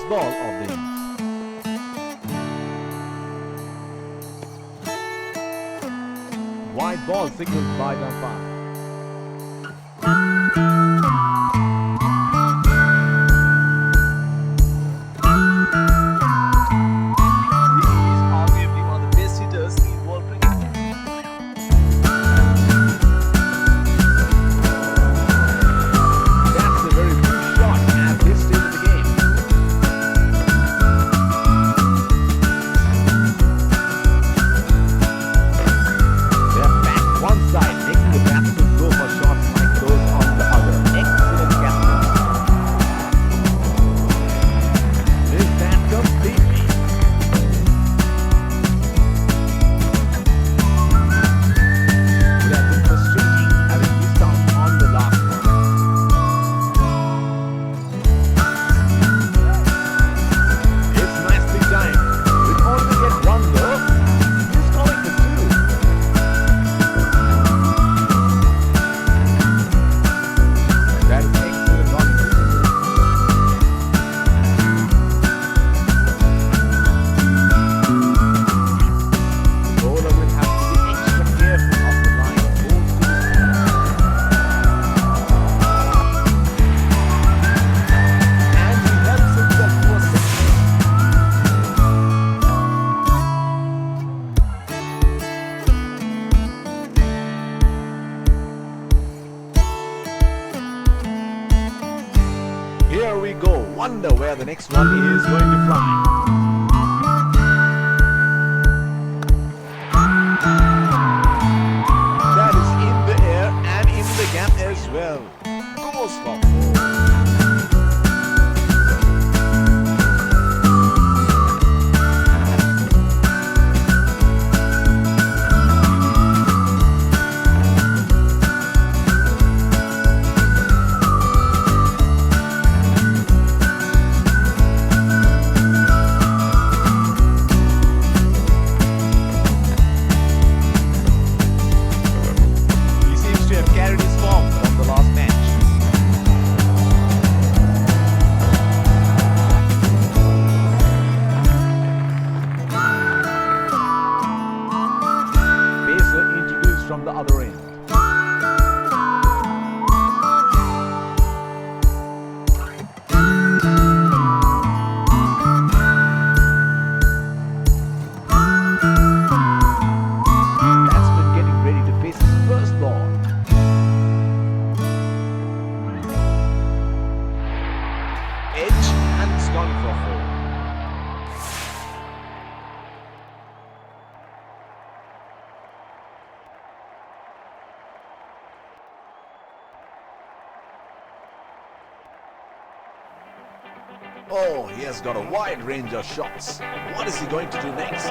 first ball of the innings. White ball signaled by the umpire. Here we go. Wonder where the next one is going to fly. That is in the air and in the gap as well. Goes for 4. From the other end. Batsman getting ready to face his first ball. Edge and it's gone for 4. Oh, he has got a wide range of shots. What is he going to do next?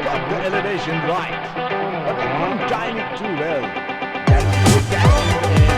Got the elevation right, but he couldn't time it too well. That's good catch in the air.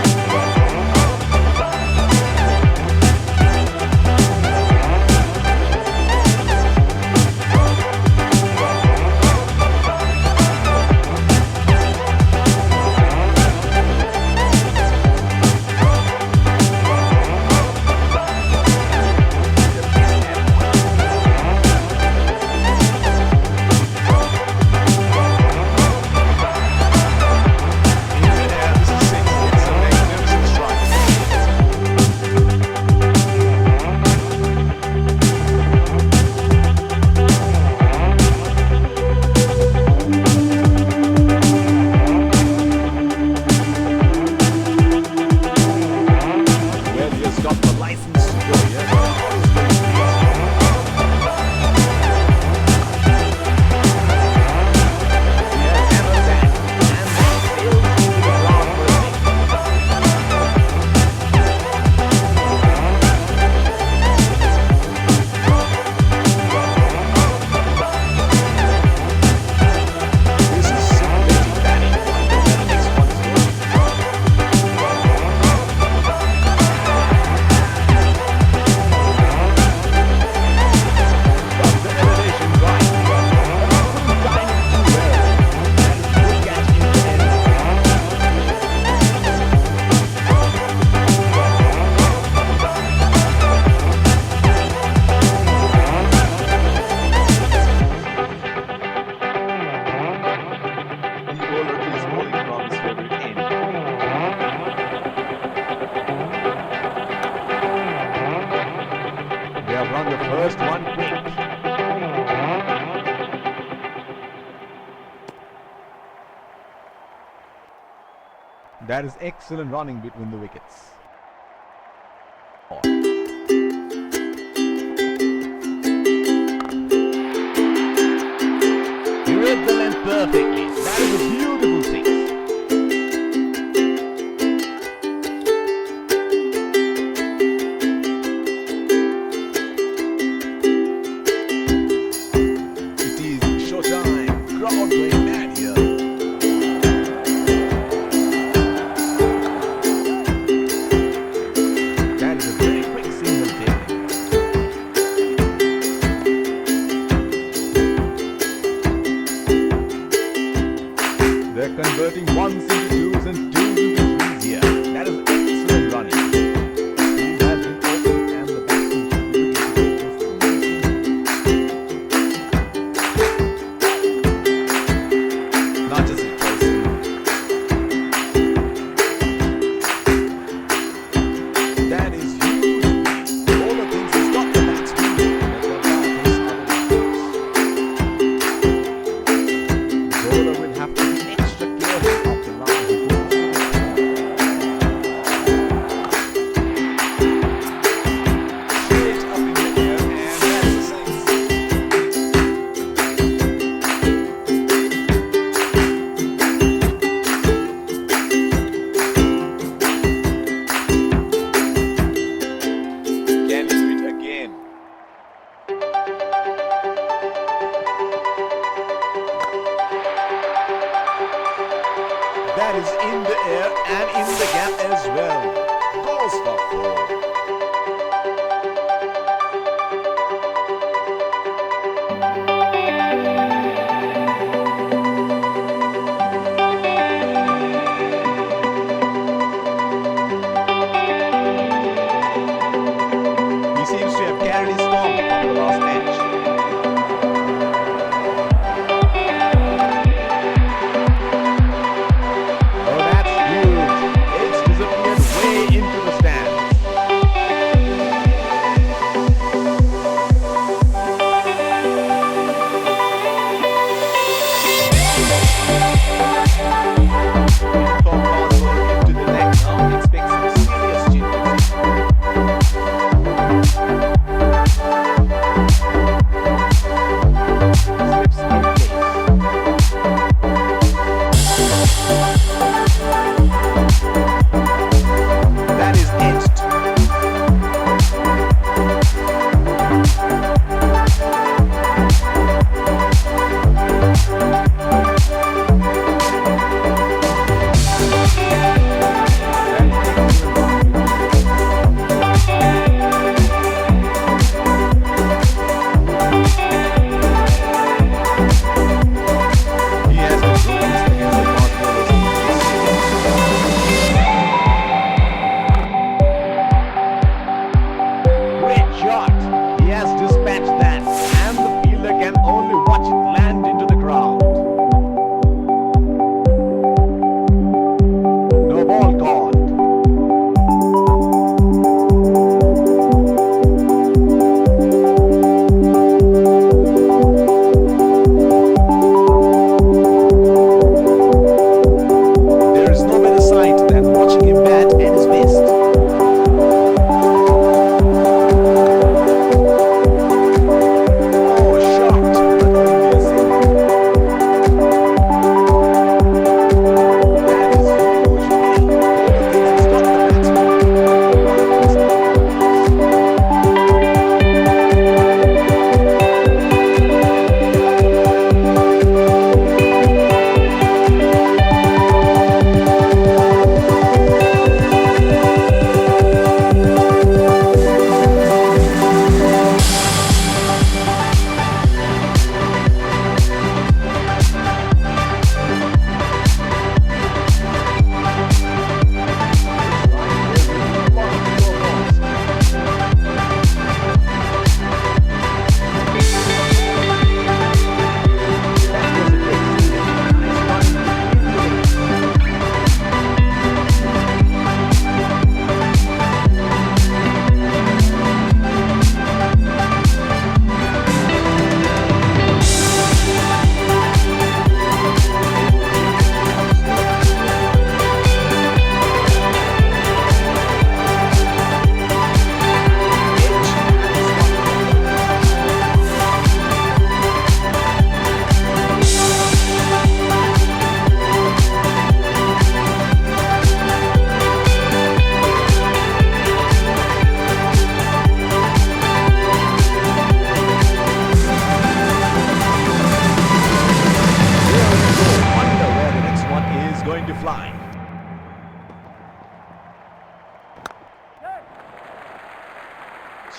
That is excellent running between the wickets. He read the length perfectly. That is a beautiful six. It is showtime. Crowd going mad here. That is a very quick single taken. They're converting ones into twos and twos into threes here. That is excellent running. He has been open and the batsman should be looking to take this. Not just a choice. That is huge. Bowler thinks he's got the batsman. Bowler will have to be extra careful of the line he goes. Straight up in the air, and that's a six. Can he do it again? That is in the air and in the gap as well. Goes for four. He seems to have carried his form from the last match. Oh, that's huge. It's disappeared way into the stand.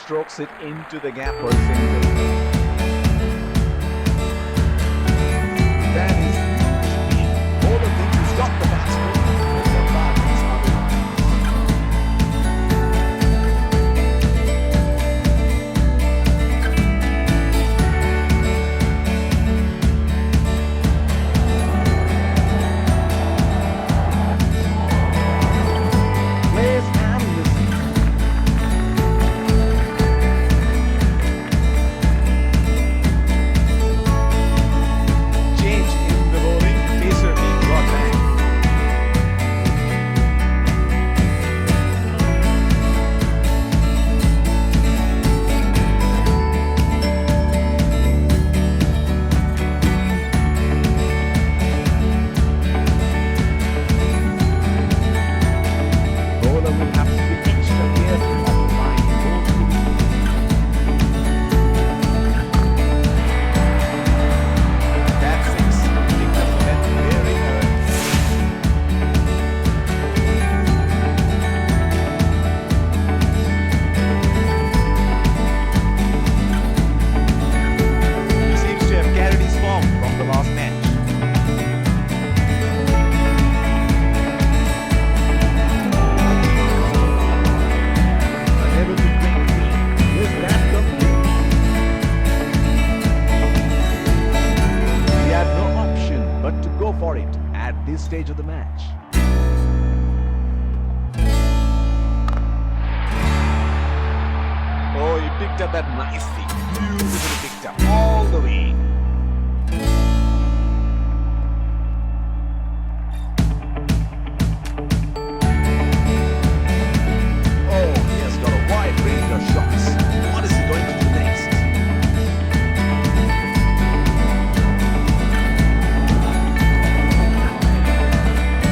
strokes it into the gap for a single. That is huge. Bowler thinks he's got the batsman, but the bat is otherwise. Players and listen. Change in the bowling. Pacer being brought back. Bowler will have to be extra careful of flying both feet. That's six. Picked up the net very early. He seems to have carried his form from the last match. Unable to break free. Is that complete? He had no option but to go for it at this stage of the match. Oh, he picked up that nicely. Beautifully picked up all the way. Oh, he has got a wide range of shots. What is he going to do next?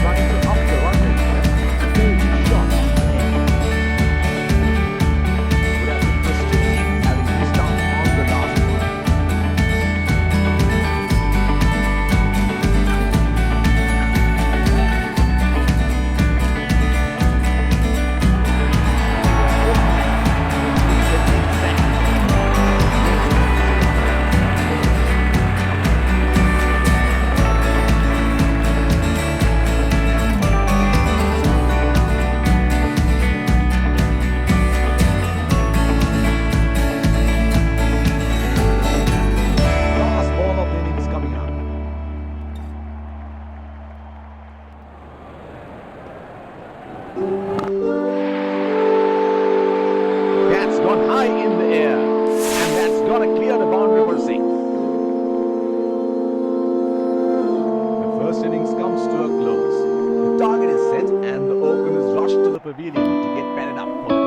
Trying to up the run rate. Big shot. Would have been frustrating having missed out on the last one. Last ball of the innings coming up. That's gone high in the air, and that's gonna clear the boundary for six. The first innings comes to a close. The target is set, and the openers rush to the pavilion to get padded up for the